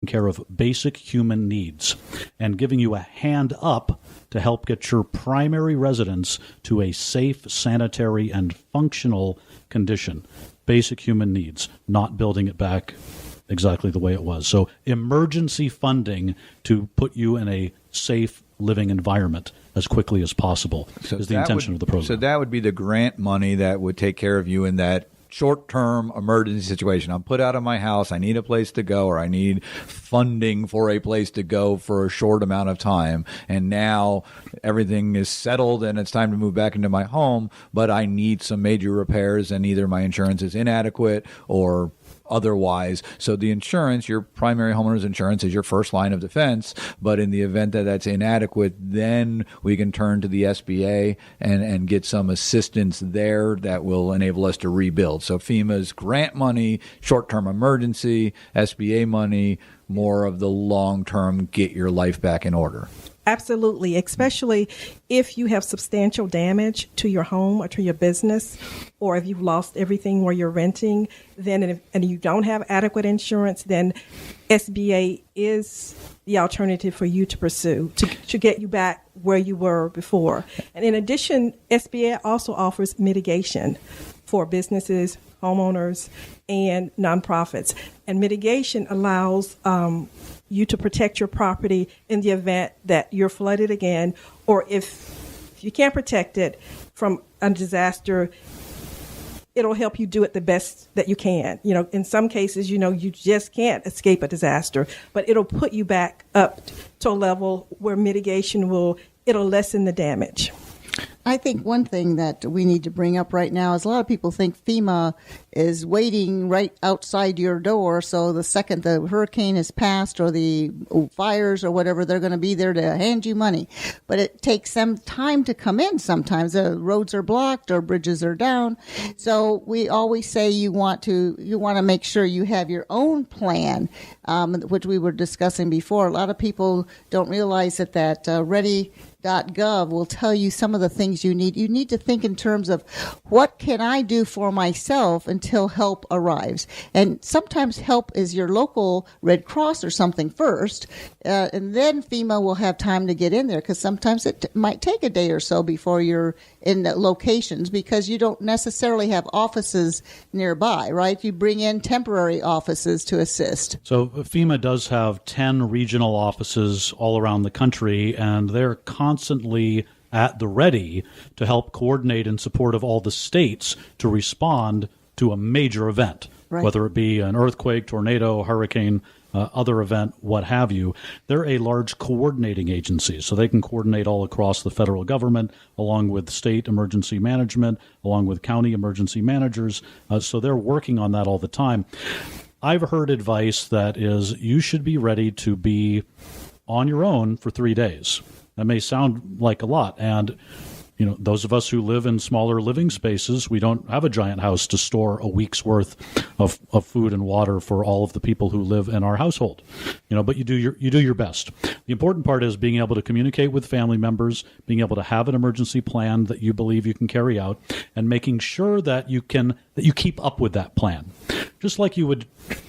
care of basic human needs and giving you a hand up to help get your primary residence to a safe, sanitary, and functional condition. Basic human needs, not building it back exactly the way it was. So emergency funding to put you in a safe living environment as quickly as possible is the intention of the program. So that would be the grant money that would take care of you in that short-term emergency situation. I'm put out of my house. I need a place to go, or I need funding for a place to go for a short amount of time. And now everything is settled and it's time to move back into my home, but I need some major repairs and either my insurance is inadequate or otherwise. So the insurance, your primary homeowner's insurance, is your first line of defense. But in the event that that's inadequate, then we can turn to the SBA and get some assistance there that will enable us to rebuild. So FEMA's grant money, short-term emergency, SBA money, more of the long-term get your life back in order. Absolutely, especially if you have substantial damage to your home or to your business, or if you've lost everything where you're renting, then and you don't have adequate insurance, then SBA is the alternative for you to pursue to get you back where you were before. And in addition, SBA also offers mitigation for businesses, homeowners, and nonprofits. And mitigation allows you to protect your property in the event that you're flooded again, or if you can't protect it from a disaster, it'll help you do it the best that you can. You know, in some cases, you just can't escape a disaster, but it'll put you back up to a level where mitigation it'll lessen the damage. I think one thing that we need to bring up right now is a lot of people think FEMA is waiting right outside your door. So the second the hurricane has passed or the fires or whatever, they're going to be there to hand you money. But it takes them time to come in sometimes. The roads are blocked or bridges are down. So we always say you want to make sure you have your own plan, which we were discussing before. A lot of people don't realize that ready.gov will tell you some of the things you need. You need to think in terms of what can I do for myself until help arrives. And sometimes help is your local Red Cross or something first, and then FEMA will have time to get in there, because sometimes it might take a day or so before you're in the locations, because you don't necessarily have offices nearby, right? You bring in temporary offices to assist. So FEMA does have 10 regional offices all around the country, and they're constantly at the ready to help coordinate in support of all the states to respond to a major event, right, whether it be an earthquake, tornado, hurricane, other event, what have you. They're a large coordinating agency, so they can coordinate all across the federal government, along with state emergency management, along with county emergency managers. So they're working on that all the time. I've heard advice that is you should be ready to be on your own for 3 days. That may sound like a lot, and those of us who live in smaller living spaces, we don't have a giant house to store a week's worth of food and water for all of the people who live in our household. But you do your best. The important part is being able to communicate with family members, being able to have an emergency plan that you believe you can carry out, and making sure that you keep up with that plan. Just like you would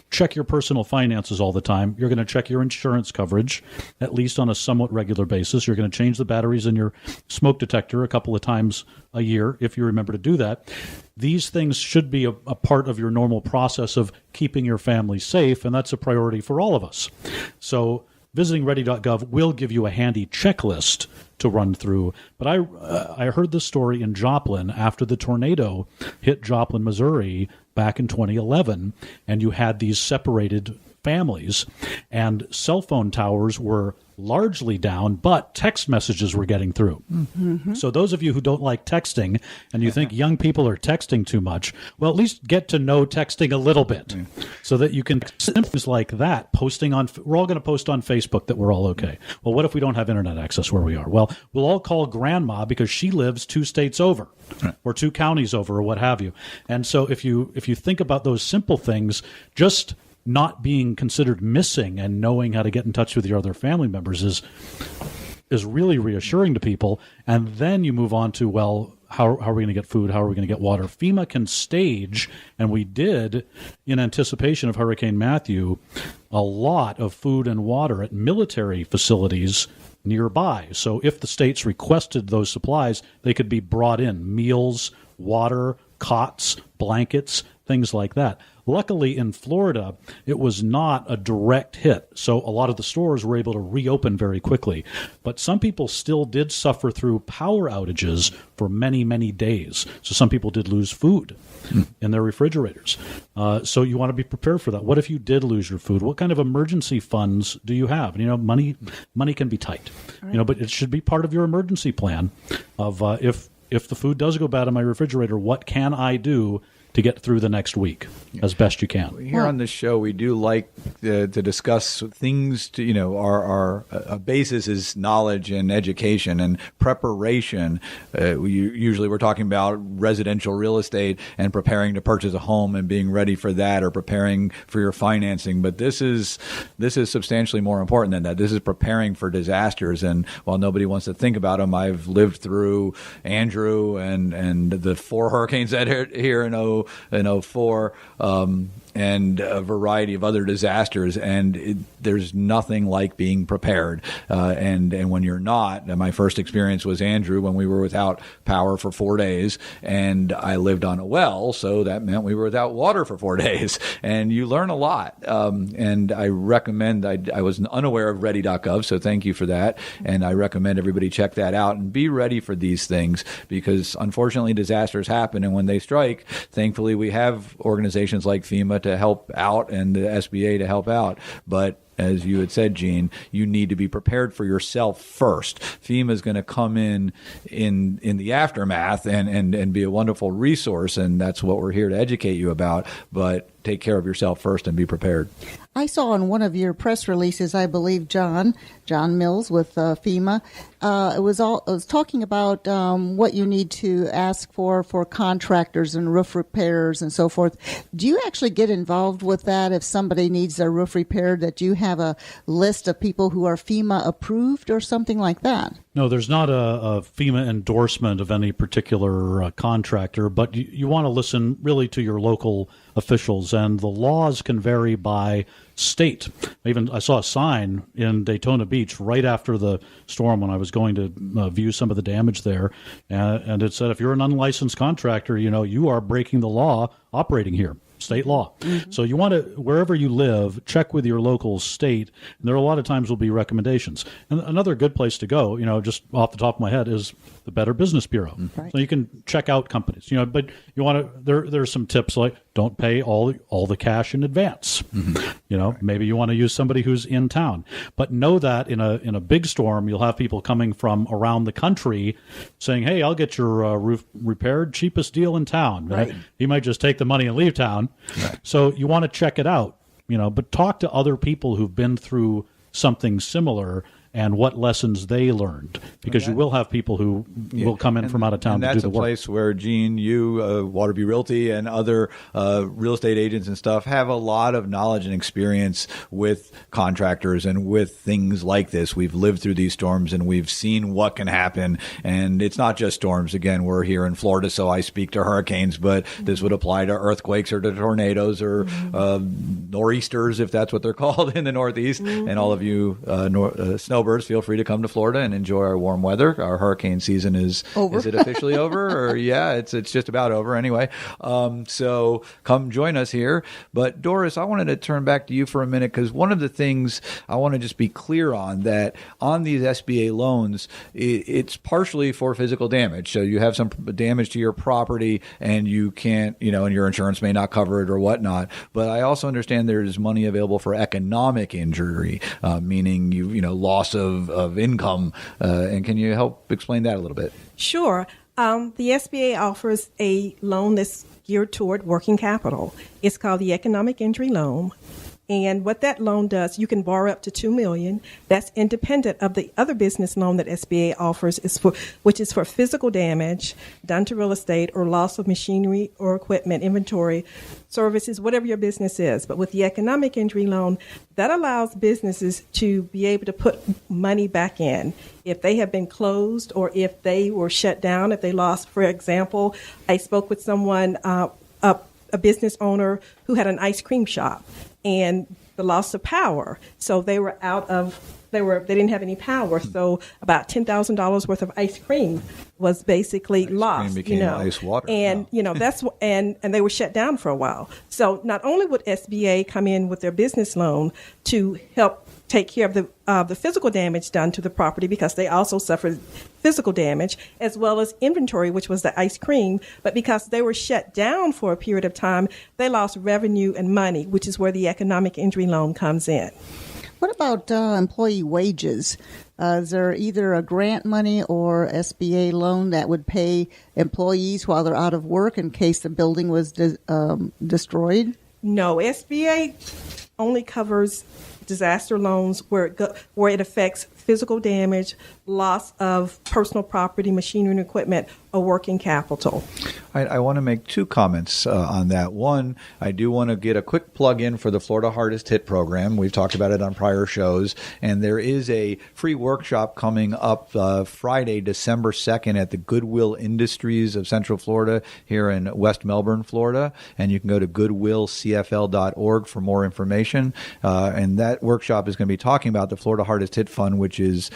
check your personal finances all the time, you're going to check your insurance coverage, at least on a somewhat regular basis. You're going to change the batteries in your smoke detector a couple of times a year, if you remember to do that. These things should be a part of your normal process of keeping your family safe, and that's a priority for all of us. So visiting ready.gov will give you a handy checklist to run through. But I heard this story in Joplin after the tornado hit Joplin, Missouri back in 2011, and you had these separated families, and cell phone towers were largely down, but text messages were getting through. Mm-hmm. So those of you who don't like texting and you think young people are texting too much, well, at least get to know texting a little bit so that you can things like that. We're all going to post on Facebook that we're all okay. Well, what if we don't have internet access where we are? Well, we'll all call grandma because she lives 2 states over or 2 counties over or what have you. And so if you think about those simple things, just not being considered missing and knowing how to get in touch with your other family members is really reassuring to people. And then you move on to, well, how are we going to get food? How are we going to get water? FEMA can stage, and we did, in anticipation of Hurricane Matthew, a lot of food and water at military facilities nearby. So if the states requested those supplies, they could be brought in. Meals, water, cots, blankets, things like that. Luckily, in Florida, it was not a direct hit, so a lot of the stores were able to reopen very quickly. But some people still did suffer through power outages for many, many days. So some people did lose food in their refrigerators. So you want to be prepared for that. What if you did lose your food? What kind of emergency funds do you have? And, money can be tight, right. But it should be part of your emergency plan of if the food does go bad in my refrigerator, what can I do to get through the next week as best you can. Here on this show, we do like to discuss things to, our basis is knowledge and education and preparation. We're talking about residential real estate and preparing to purchase a home and being ready for that, or preparing for your financing. But this is substantially more important than that. This is preparing for disasters. And while nobody wants to think about them, I've lived through Andrew and the 4 hurricanes that hit here in 04, and a variety of other disasters, and there's nothing like being prepared. And when you're not, and my first experience was Andrew, when we were without power for 4 days, and I lived on a well, so that meant we were without water for 4 days, and you learn a lot. And I recommend, I was unaware of ready.gov, so thank you for that, and I recommend everybody check that out and be ready for these things, because unfortunately disasters happen, and when they strike, thankfully we have organizations like FEMA to help out and the SBA to help out. But as you had said, Jean, you need to be prepared for yourself first. FEMA is going to come in the aftermath and be a wonderful resource, and that's what we're here to educate you about. But take care of yourself first and be prepared. I saw on one of your press releases, I believe, John Mills with FEMA, it was talking about what you need to ask for contractors and roof repairs and so forth. Do you actually get involved with that if somebody needs their roof repaired, that you have a list of people who are FEMA approved or something like that? No, there's not a FEMA endorsement of any particular contractor, but you want to listen really to your local officials, and the laws can vary by state. I saw a sign in Daytona Beach right after the storm when I was going to view some of the damage there, and it said, if you're an unlicensed contractor, you are breaking the law operating here. State law. Mm-hmm. So you want to, wherever you live, check with your local state. And there are a lot of times will be recommendations. And another good place to go, just off the top of my head, is the Better Business Bureau. Right. So you can check out companies, but you want to, there's some tips like don't pay all the cash in advance. Mm-hmm. Right. Maybe you want to use somebody who's in town. But know that in a big storm, you'll have people coming from around the country saying, hey, I'll get your roof repaired, cheapest deal in town. Right. He might just take the money and leave town. Right. So you want to check it out, but talk to other people who've been through something similar and what lessons they learned, because you will have people who will come in from out of town to do the work. And that's a place where, Jean, you, Waterview Realty, and other real estate agents and stuff have a lot of knowledge and experience with contractors and with things like this. We've lived through these storms, and we've seen what can happen. And it's not just storms. Again, we're here in Florida, so I speak to hurricanes, but this would apply to earthquakes or to tornadoes or nor'easters, if that's what they're called in the Northeast. And all of you snowbirds, feel free to come to Florida and enjoy our warm weather. Our hurricane season is over. Is it officially over? Or it's just about over anyway. So come join us here. But Doris, I wanted to turn back to you for a minute, because one of the things I want to just be clear on, that on these SBA loans, it's partially for physical damage. So you have some damage to your property and you can't, and your insurance may not cover it or whatnot. But I also understand there's money available for economic injury, meaning loss of income. And can you help explain that a little bit? Sure. The SBA offers a loan that's geared toward working capital. It's called the Economic Injury Loan. And what that loan does, you can borrow up to $2 million. That's independent of the other business loan that SBA offers, which is for physical damage done to real estate or loss of machinery or equipment, inventory, services, whatever your business is. But with the economic injury loan, that allows businesses to be able to put money back in. If they have been closed or if they were shut down, if they lost, for example, I spoke with someone, a business owner who had an ice cream shop, and the loss of power. So they didn't have any power. So about $10,000 worth of ice cream was basically lost. Became ice water. And and they were shut down for a while. So not only would SBA come in with their business loan to help take care of the physical damage done to the property, because they also suffered physical damage, as well as inventory, which was the ice cream. But because they were shut down for a period of time, they lost revenue and money, which is where the economic injury loan comes in. What about employee wages? Is there either a grant money or SBA loan that would pay employees while they're out of work in case the building was destroyed? No, SBA only covers disaster loans where it affects physical damage, loss of personal property, machinery and equipment, or working capital. I want to make two comments on that. One, I do want to get a quick plug in for the Florida Hardest Hit program. We've talked about it on prior shows, and there is a free workshop coming up Friday, December 2nd at the Goodwill Industries of Central Florida here in West Melbourne, Florida, and you can go to goodwillcfl.org for more information. And that workshop is going to be talking about the Florida Hardest Hit Fund, which is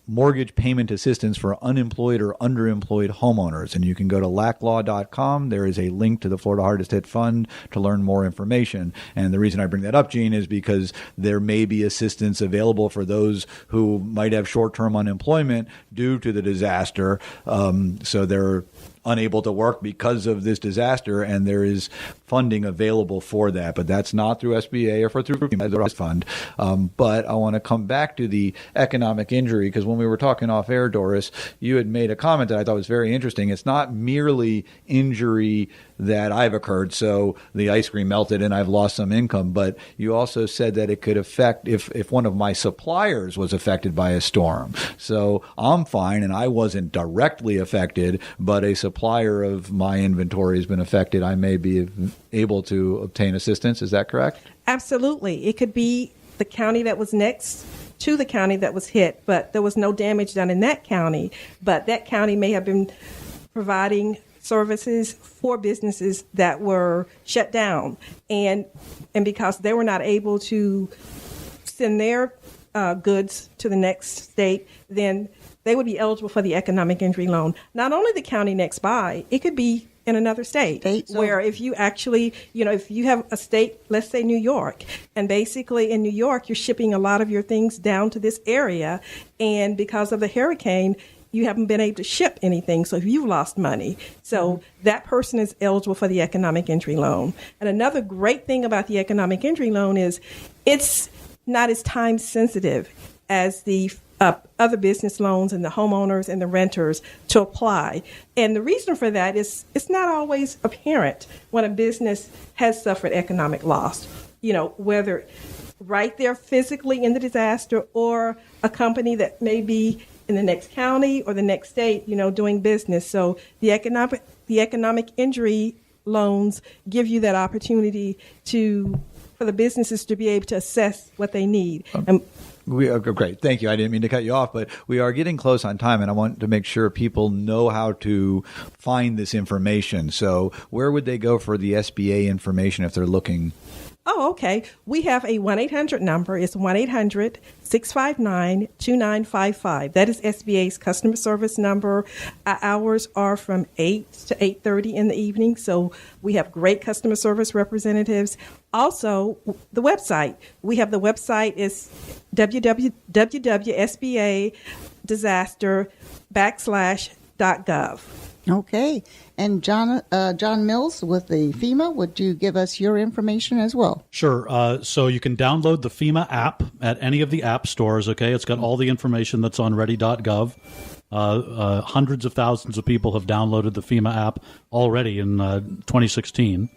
mortgage payment assistance for unemployed or underemployed homeowners. And you can go to laclaw.com. There is a link to the Florida Hardest Hit Fund to learn more information. And the reason I bring that up, Jean, is because there may be assistance available for those who might have short-term unemployment due to the disaster. So they're unable to work because of this disaster, and there is funding available for that. But that's not through SBA or through the fund. But I want to come back to the economic injury, because when we were talking off air, Doris, you had made a comment that I thought was very interesting. It's not merely injury that I've occurred, so the ice cream melted and I've lost some income, but you also said that it could affect if one of my suppliers was affected by a storm. So I'm fine and I wasn't directly affected, but a supplier of my inventory has been affected. I may be able to obtain assistance. Is that correct? Absolutely. It could be the county that was next to the county that was hit, but there was no damage done in that county, but that county may have been providing services for businesses that were shut down, and because they were not able to send their goods to the next state, then they would be eligible for the economic injury loan. Not only the county next by, it could be in another state where if you actually, if you have a state, let's say New York, and basically in New York, you're shipping a lot of your things down to this area, and because of the hurricane, you haven't been able to ship anything, so you've lost money. So that person is eligible for the economic injury loan. And another great thing about the economic injury loan is it's not as time sensitive as the other business loans and the homeowners and the renters to apply. And the reason for that is it's not always apparent when a business has suffered economic loss, whether right there physically in the disaster or a company that may be in the next county or the next state, doing business. So the economic injury loans give you that opportunity for the businesses to be able to assess what they need. Great. Thank you. I didn't mean to cut you off, but we are getting close on time, and I want to make sure people know how to find this information. So where would they go for the SBA information if they're looking? Oh, okay. We have a 1-800 number. It's 1-800-659-2955. That is SBA's customer service number. Our hours are from 8 to 8:30 in the evening, so we have great customer service representatives. Also, the website. We have the website is www.sbadisaster.gov. Okay. And John Mills with the FEMA, would you give us your information as well? Sure. So you can download the FEMA app at any of the app stores, okay? It's got all the information that's on ready.gov. Hundreds of thousands of people have downloaded the FEMA app already in 2016.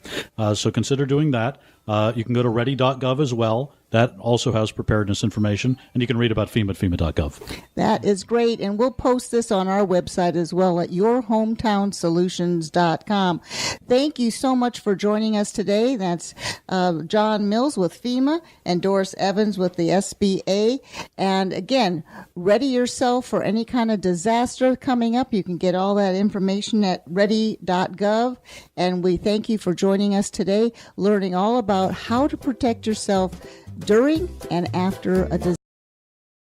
So consider doing that. You can go to ready.gov as well. That also has preparedness information, and you can read about FEMA at FEMA.gov. That is great, and we'll post this on our website as well at yourhometownsolutions.com. Thank you so much for joining us today. That's John Mills with FEMA and Doris Evans with the SBA. And again, ready yourself for any kind of disaster coming up. You can get all that information at ready.gov. And we thank you for joining us today, learning all about how to protect yourself during and after a disaster.